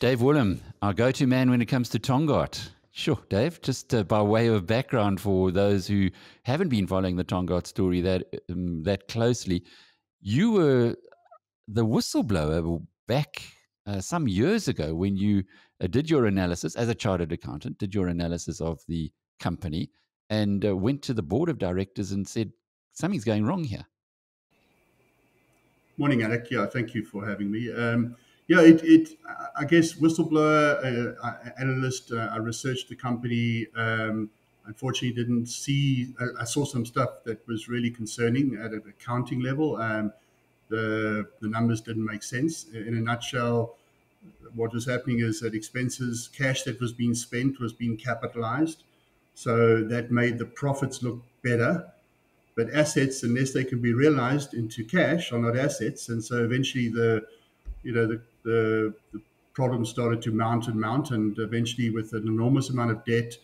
Dave Woollam, our go-to man when it comes to Tongaat. Sure, Dave, just by way of background for those who haven't been following the Tongaat story that closely, you were the whistleblower back some years ago when you did your analysis as a chartered accountant, did your analysis of the company and went to the board of directors and said, something's going wrong here. Morning, Alec. Yeah, thank you for having me. I guess whistleblower, analyst, I researched the company. Unfortunately, didn't see, I saw some stuff that was really concerning at an accounting level. The numbers didn't make sense. In a nutshell, what was happening is that expenses, cash that was being spent was being capitalized. So that made the profits look better. But assets, unless they can be realized into cash, are not assets. And so eventually the problem started to mount, and eventually with an enormous amount of debt,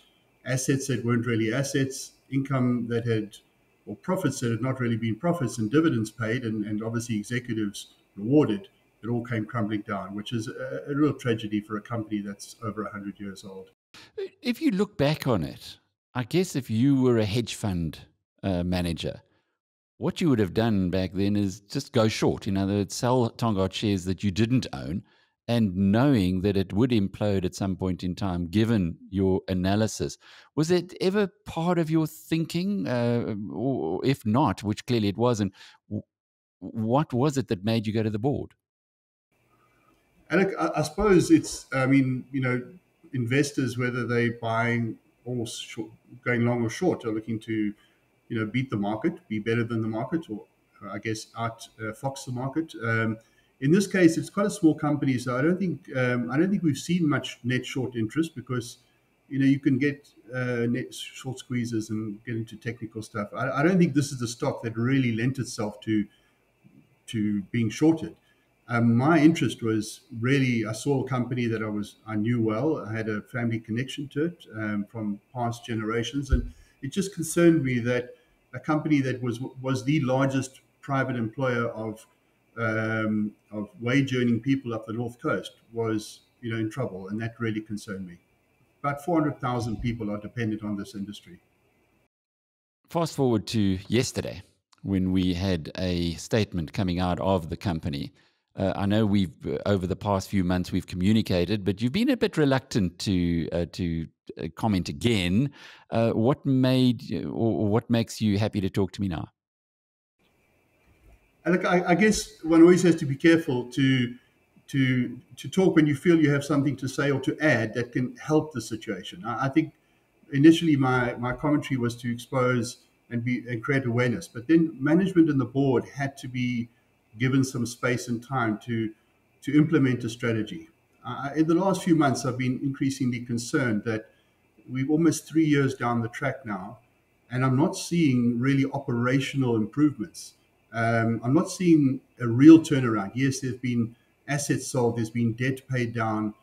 assets that weren't really assets, income that had, or profits that had not really been profits, and dividends paid, and obviously executives rewarded, it all came crumbling down, which is a real tragedy for a company that's over 100 years old. If you look back on it, I guess if you were a hedge fund manager, what you would have done back then is just go short. In other words, sell Tongaat shares that you didn't own, and knowing that it would implode at some point in time, given your analysis. Was it ever part of your thinking? Or if not, which clearly it wasn't, what was it that made you go to the board? And I suppose it's, investors, whether they're buying or short, going long or short, are looking to, beat the market, be better than the market, or I guess fox the market. In this case, it's quite a small company, so I don't think we've seen much net short interest because, you can get net short squeezes and get into technical stuff. I don't think this is the stock that really lent itself to being shorted. My interest was really, I saw a company that I knew well. I had a family connection to it from past generations, and it just concerned me that a company that was the largest private employer of wage earning people up the North Coast was in trouble, and that really concerned me. About 400,000 people are dependent on this industry. Fast forward to yesterday, when we had a statement coming out of the company. I know we've over the past few months we've communicated, but you've been a bit reluctant to comment again. What makes you happy to talk to me now? And look, I guess one always has to be careful to talk when you feel you have something to say or to add that can help the situation. I think initially my commentary was to expose and create awareness, but then management and the board had to be given some space and time to implement a strategy. In the last few months, I've been increasingly concerned that we're almost 3 years down the track now, and I'm not seeing really operational improvements. I'm not seeing a real turnaround. Yes, there's been assets sold, there's been debt paid down,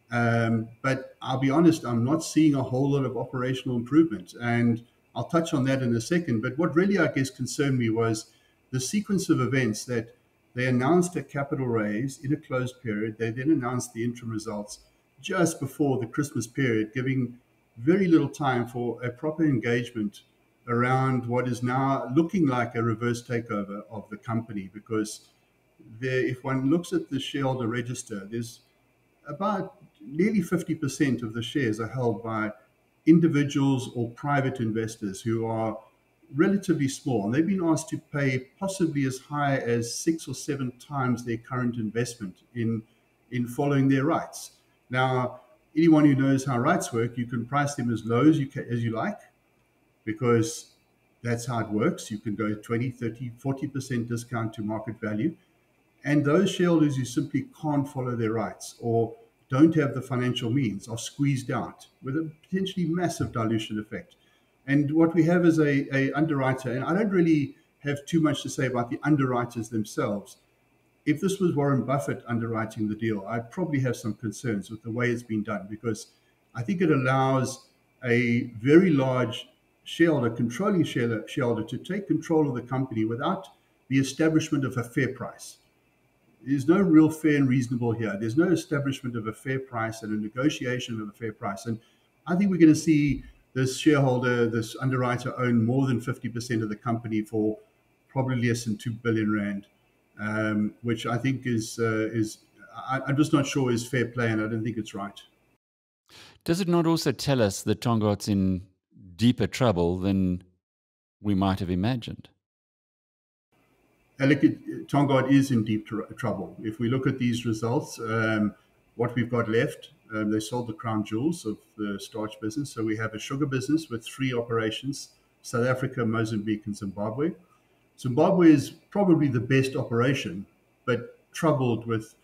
but I'll be honest, I'm not seeing a whole lot of operational improvement. And I'll touch on that in a second. But what really, I guess, concerned me was the sequence of events that they announced a capital raise in a closed period. They then announced the interim results just before the Christmas period, giving very little time for a proper engagement around what is now looking like a reverse takeover of the company. Because if one looks at the shareholder register, there's about nearly 50% of the shares are held by individuals or private investors who are relatively small, and they've been asked to pay possibly as high as 6 or 7 times their current investment in following their rights. Now, anyone who knows how rights work, you can price them as low as you like, because that's how it works. You can go 20, 30, 40% discount to market value. And those shareholders who simply can't follow their rights or don't have the financial means are squeezed out with a potentially massive dilution effect. And what we have is a underwriter, and I don't really have too much to say about the underwriters themselves. If this was Warren Buffett underwriting the deal, I'd probably have some concerns with the way it's been done, because I think it allows a very large shareholder, controlling shareholder, to take control of the company without the establishment of a fair price. There's no real fair and reasonable here. There's no establishment of a fair price and a negotiation of a fair price. And I think we're going to see this shareholder, this underwriter, own more than 50% of the company for probably less than 2 billion rand, which I think I'm just not sure is fair play, and I don't think it's right. Does it not also tell us that Tongaat's in deeper trouble than we might have imagined? Tongaat is in deep trouble. If we look at these results, what we've got left, they sold the crown jewels of the starch business. So we have a sugar business with 3 operations: South Africa, Mozambique, and Zimbabwe. Zimbabwe is probably the best operation, but troubled with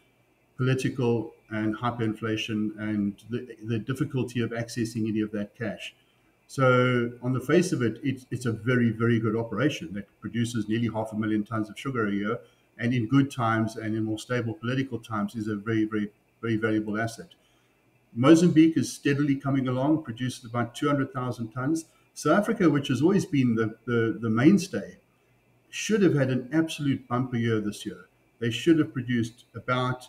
political and hyperinflation and the difficulty of accessing any of that cash. So on the face of it, it's a very, very good operation that produces nearly 500,000 tons of sugar a year, and in good times and in more stable political times is a very, very, very valuable asset. Mozambique is steadily coming along, produces about 200,000 tons. South Africa, which has always been the mainstay, should have had an absolute bumper year this year. They should have produced about,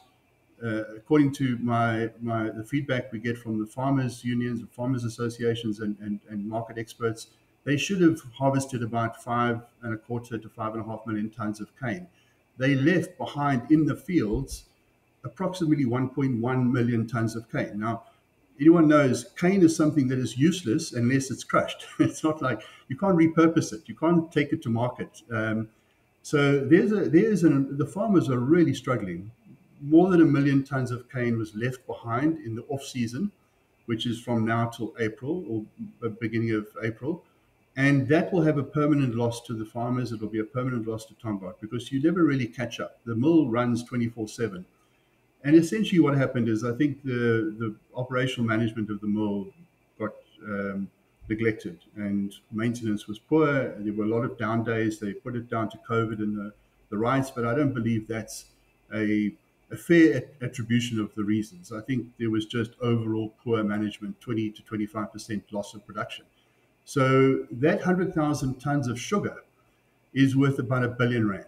according to the feedback we get from the farmers unions, the farmers associations, and market experts, they should have harvested about 5.25 to 5.5 million tons of cane. They left behind in the fields approximately 1.1 million tons of cane. Now, anyone knows cane is something that is useless unless it's crushed. It's not like you can't repurpose it. You can't take it to market. So the farmers are really struggling. More than 1 million tons of cane was left behind in the off season, which is from now till April or the beginning of April. And that will have a permanent loss to the farmers. It will be a permanent loss to Tongaat because you never really catch up. The mill runs 24/7. And essentially what happened is I think the operational management of the mill got neglected and maintenance was poor. There were a lot of down days. They put it down to COVID and the riots, but I don't believe that's a fair attribution of the reasons. I think there was just overall poor management, 20 to 25% loss of production. So that 100,000 tons of sugar is worth about 1 billion rand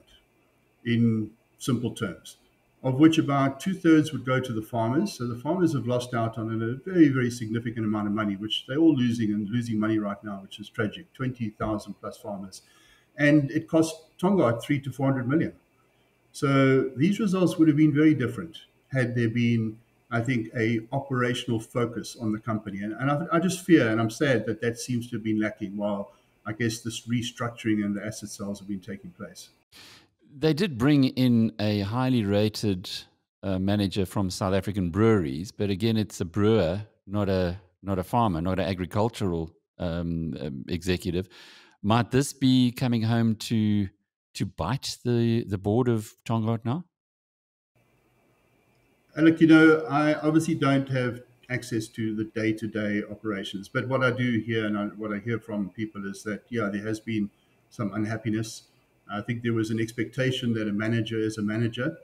in simple terms, of which about 2/3 would go to the farmers. So the farmers have lost out on a very, very significant amount of money, which they're all losing money right now, which is tragic, 20,000 plus farmers. And it cost Tongaat 300 to 400 million. So these results would have been very different had there been, I think, a operational focus on the company. And I just fear, and I'm sad that seems to have been lacking while I guess this restructuring and the asset sales have been taking place. They did bring in a highly rated manager from South African breweries, but again, it's a brewer, not a farmer, not an agricultural executive. Might this be coming home to bite the board of Tongaat now? And look, I obviously don't have access to the day-to-day operations, but what I do hear and what I hear from people is that, yeah, there has been some unhappiness. I think there was an expectation that a manager is a manager,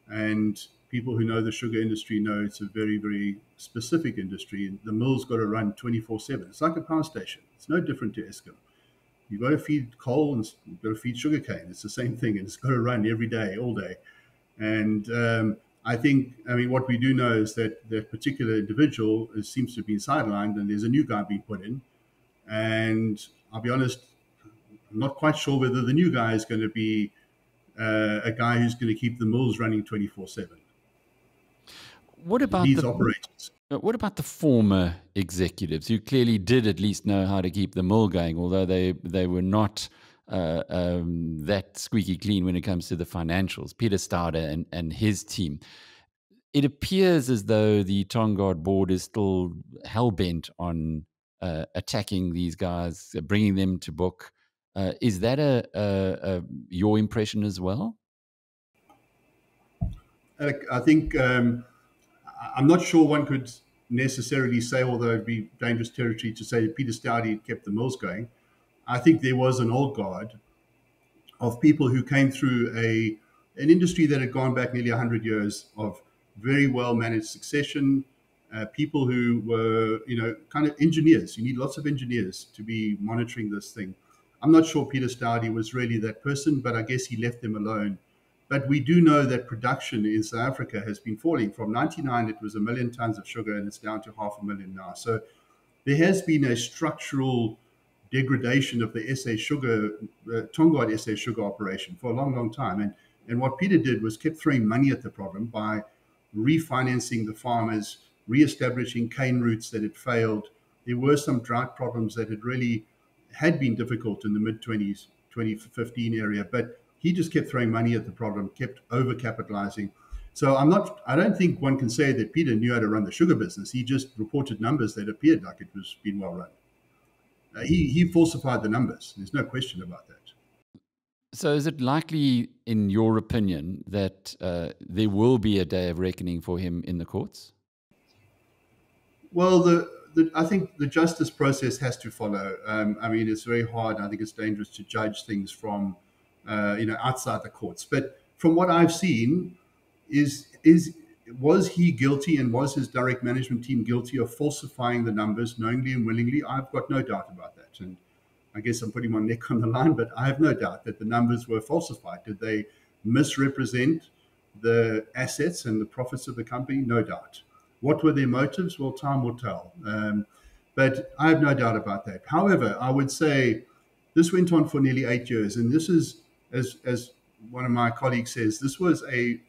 and people who know the sugar industry know it's a very, very specific industry. And the mill's got to run 24/7. It's like a power station. It's no different to Eskom. You've got to feed coal and you've got to feed sugarcane. It's the same thing, and it's got to run every day, all day. And what we do know is that that particular individual seems to have been sidelined, and there's a new guy being put in. And I'll be honest, I'm not quite sure whether the new guy is going to be a guy who's going to keep the mills running 24/7. What about these operators? What about the former executives who clearly did at least know how to keep the mill going, although they were not that squeaky clean when it comes to the financials? Peter Stauder and his team. It appears as though the Tongaat board is still hell-bent on attacking these guys, bringing them to book. Is that your impression as well? I think I'm not sure one could necessarily say, although it'd be dangerous territory to say Peter Staude kept the mills going. I think there was an old guard of people who came through an industry that had gone back nearly 100 years of very well managed succession, people who were, kind of engineers. You need lots of engineers to be monitoring this thing. I'm not sure Peter Staude was really that person, but I guess he left them alone But we do know that production in South Africa has been falling. From 99, it was 1 million tons of sugar, and it's down to 500,000 now. So there has been a structural degradation of the SA sugar, Tongaat SA sugar operation for a long, long time. And what Peter did was kept throwing money at the problem by refinancing the farmers, re-establishing cane routes that had failed. There were some drought problems that had been difficult in the mid-20s, 2015 area, but he just kept throwing money at the problem, kept over-capitalizing. So I don't think one can say that Peter knew how to run the sugar business. He just reported numbers that appeared like it was being well run. He falsified the numbers. There's no question about that. So is it likely, in your opinion, that there will be a day of reckoning for him in the courts? Well, I think the justice process has to follow. I mean, it's very hard. I think it's dangerous to judge things from, outside the courts. But from what I've seen, was he guilty, and was his direct management team guilty of falsifying the numbers knowingly and willingly? I've got no doubt about that. And I guess I'm putting my neck on the line, but I have no doubt that the numbers were falsified. Did they misrepresent the assets and the profits of the company? No doubt. What were their motives? Well, time will tell. But I have no doubt about that. However, I would say this went on for nearly 8 years. And this is, as one of my colleagues says, this was a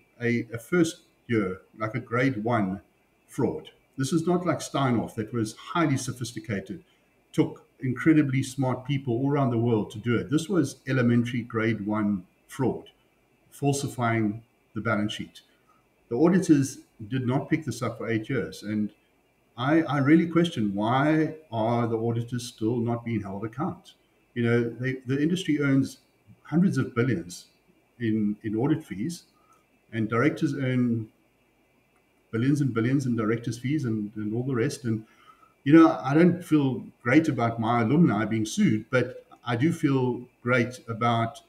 first year, like a grade 1 fraud. This is not like Steinhoff, that was highly sophisticated, took incredibly smart people all around the world to do it. This was elementary grade 1 fraud, falsifying the balance sheet. The auditors did not pick this up for 8 years. And I really question, why are the auditors still not being held account? The industry earns hundreds of billions in audit fees, and directors earn billions and billions in directors' fees and all the rest. And, I don't feel great about my alumni being sued, but I do feel great about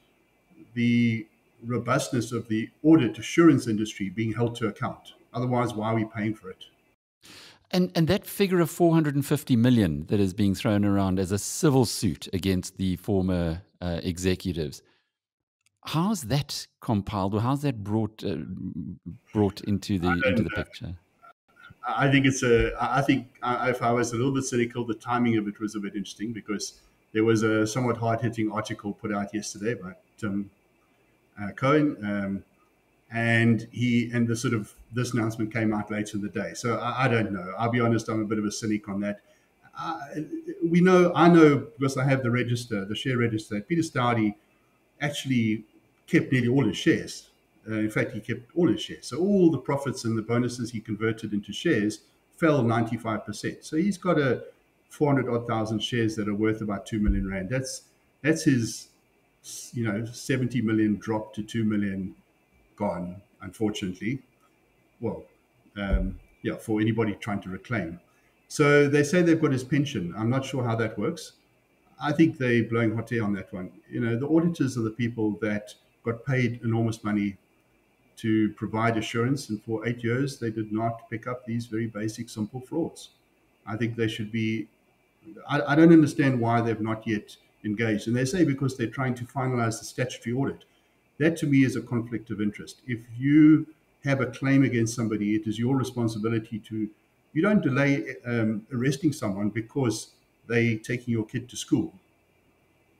the robustness of the audit assurance industry being held to account. Otherwise, why are we paying for it? And that figure of 450 million that is being thrown around as a civil suit against the former executives, how's that compiled, or how's that brought into the picture? I think if I was a little bit cynical, the timing of it was a bit interesting, because there was a somewhat hard-hitting article put out yesterday by Tim Cohen, and this announcement came out later in the day. So I don't know. I'll be honest, I'm a bit of a cynic on that. I know because I have the share register, that Peter Stoudy actually kept nearly all his shares. In fact, he kept all his shares. So all the profits and the bonuses he converted into shares fell 95%. So he's got a 400,000 shares that are worth about 2 million rand. That's his 70 million drop to 2 million gone, unfortunately. Well, for anybody trying to reclaim. So they say they've got his pension. I'm not sure how that works. I think they're blowing hot air on that one. The auditors are the people that got paid enormous money to provide assurance, and for 8 years they did not pick up these very basic, simple frauds. I think they should be. I don't understand why they've not yet engaged. And they say because they're trying to finalize the statutory audit. That to me is a conflict of interest. If you have a claim against somebody, it is your responsibility to. You don't delay arresting someone because they're taking your kid to school,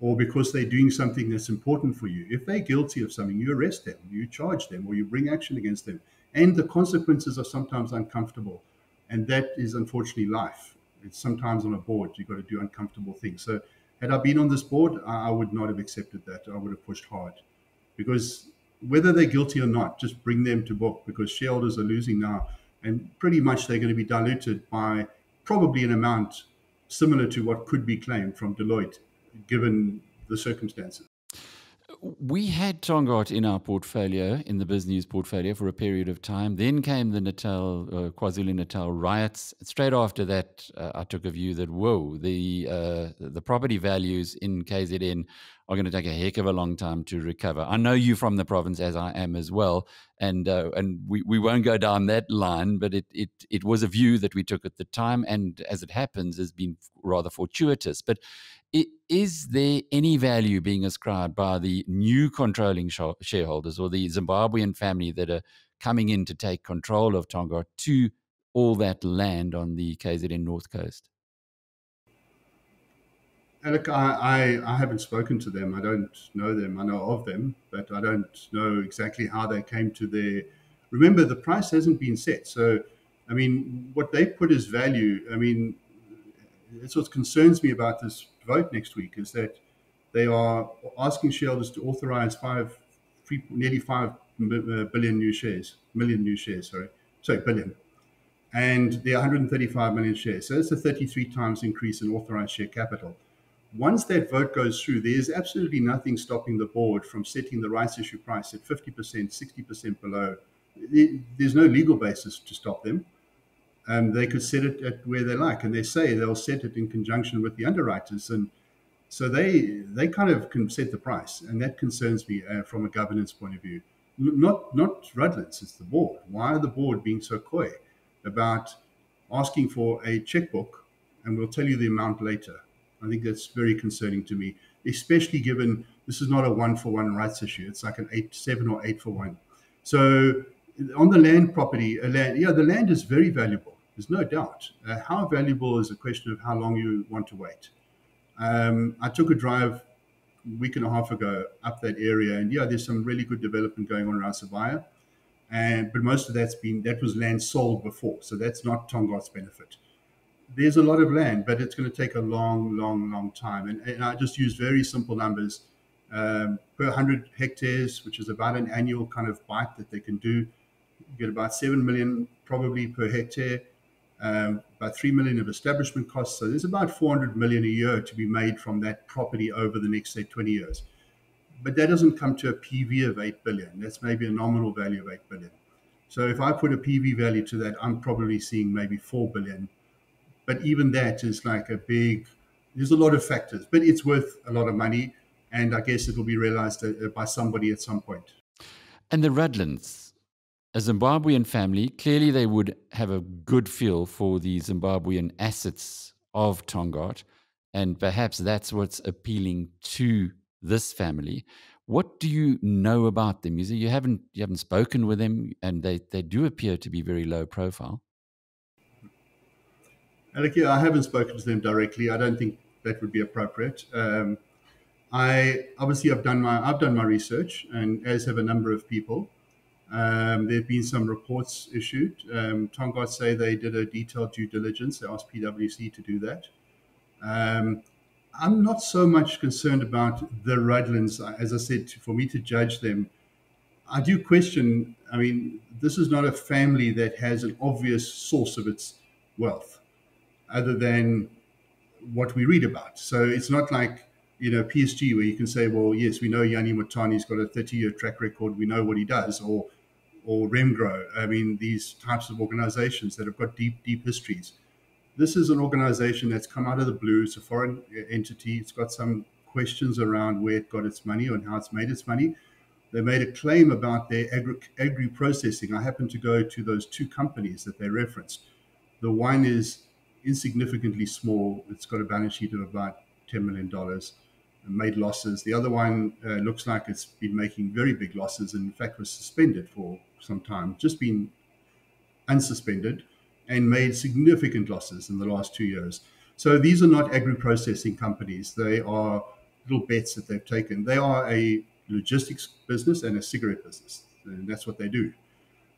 or because they're doing something that's important for you. If they're guilty of something, you arrest them, you charge them, or you bring action against them. And the consequences are sometimes uncomfortable. And that is unfortunately life. It's sometimes on a board, you've got to do uncomfortable things. So had I been on this board, I would not have accepted that. I would have pushed hard. Because whether they're guilty or not, just bring them to book, because shareholders are losing now. And pretty much they're going to be diluted by probably an amount similar to what could be claimed from Deloitte, given the circumstances. We had Tongaat in our portfolio, in the BizNews portfolio, for a period of time. Then came the KwaZulu-Natal riots. Straight after that, I took a view that, the property values in KZN are going to take a heck of a long time to recover. I know you from the province, as I am as well, and we won't go down that line, but it was a view that we took at the time, and as it happens, has been rather fortuitous. But is there any value being ascribed by the new controlling shareholders or the Zimbabwean family that are coming in to take control of Tongaat to all that land on the KZN North Coast? And look, I haven't spoken to them. I don't know them. I know of them, but I don't know exactly how they came to their. Remember, the price hasn't been set. So, I mean, what they put as value, I mean, it's what concerns me about this vote next week is that they are asking shareholders to authorize nearly 5 billion new shares, million new shares, sorry, billion. And there are 135 million shares. So that's a 33 times increase in authorized share capital. Once that vote goes through, there's absolutely nothing stopping the board from setting the rights issue price at 50%, 60% below. There's no legal basis to stop them. They could set it at where they like, and they say they'll set it in conjunction with the underwriters. And so they kind of can set the price, and that concerns me from a governance point of view. Not Rudlands, it's the board. Why are the board being so coy about asking for a checkbook, and we'll tell you the amount later? I think that's very concerning to me, especially given this is not a 1-for-1 rights issue. It's like an 7 or 8-for-1. So on the land property, the land is very valuable. There's no doubt. How valuable is a question of how long you want to wait. I took a drive a week and a half ago up that area, and there's some really good development going on around Sabaya. But most of that was land sold before, so that's not Tongaat's benefit. There's a lot of land, but it's going to take a long, long, long time. And I just use very simple numbers. Per 100 hectares, which is about an annual kind of bite that they can do, you get about 7 million probably per hectare, about 3 million of establishment costs. So there's about 400 million a year to be made from that property over the next, say, 20 years. But that doesn't come to a PV of 8 billion. That's maybe a nominal value of 8 billion. So if I put a PV value to that, I'm probably seeing maybe 4 billion. But even that is like there's a lot of factors, but it's worth a lot of money. And I guess it will be realized by somebody at some point. And the Rudlands, a Zimbabwean family, clearly they would have a good feel for the Zimbabwean assets of Tongaat. And perhaps that's what's appealing to this family. What do you know about them? You haven't spoken with them, and they do appear to be very low profile. I haven't spoken to them directly. I don't think that would be appropriate. I've done my research, and as have a number of people. There have been some reports issued. Tongaat say they did a detailed due diligence. They asked PwC to do that. I'm not so much concerned about the Rudlands. As I said, for me to judge them, I do question. I mean, this is not a family that has an obvious source of its wealth, other than what we read about. So it's not like, PSG, where you can say, well, yes, we know Yanni Mutani's got a 30-year track record. We know what he does, or Remgro. I mean, these types of organizations that have got deep, deep histories. This is an organization that's come out of the blue. It's a foreign entity. It's got some questions around where it got its money and how it's made its money. They made a claim about their agri-processing. I happened to go to those two companies that they referenced. The one is insignificantly small. It's got a balance sheet of about $10 million and made losses. The other one looks like it's been making very big losses, and in fact was suspended for some time, just been unsuspended, and made significant losses in the last 2 years. So these are not agri-processing companies. They are little bets that they've taken. They are a logistics business and a cigarette business, and that's what they do.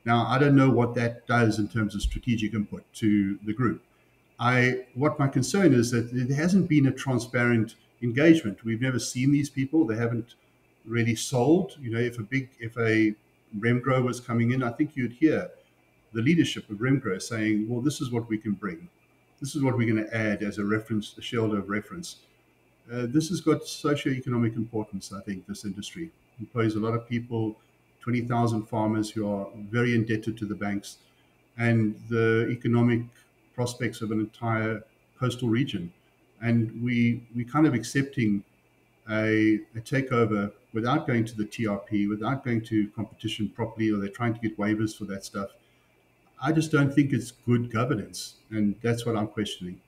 Now, I don't know what that does in terms of strategic input to the group. What my concern is that there hasn't been a transparent engagement. We've never seen these people. They haven't really sold. If a Remgro was coming in, I think you'd hear the leadership of Remgro saying, well, this is what we can bring. This is what we're going to add as a reference, a shareholder of reference. This has got socioeconomic importance, I think, this industry. It employs a lot of people, 20,000 farmers who are very indebted to the banks, and the economic prospects of an entire coastal region. And we kind of accepting a takeover without going to the TRP, without going to competition properly, or they're trying to get waivers for that stuff. I just don't think it's good governance, and that's what I'm questioning.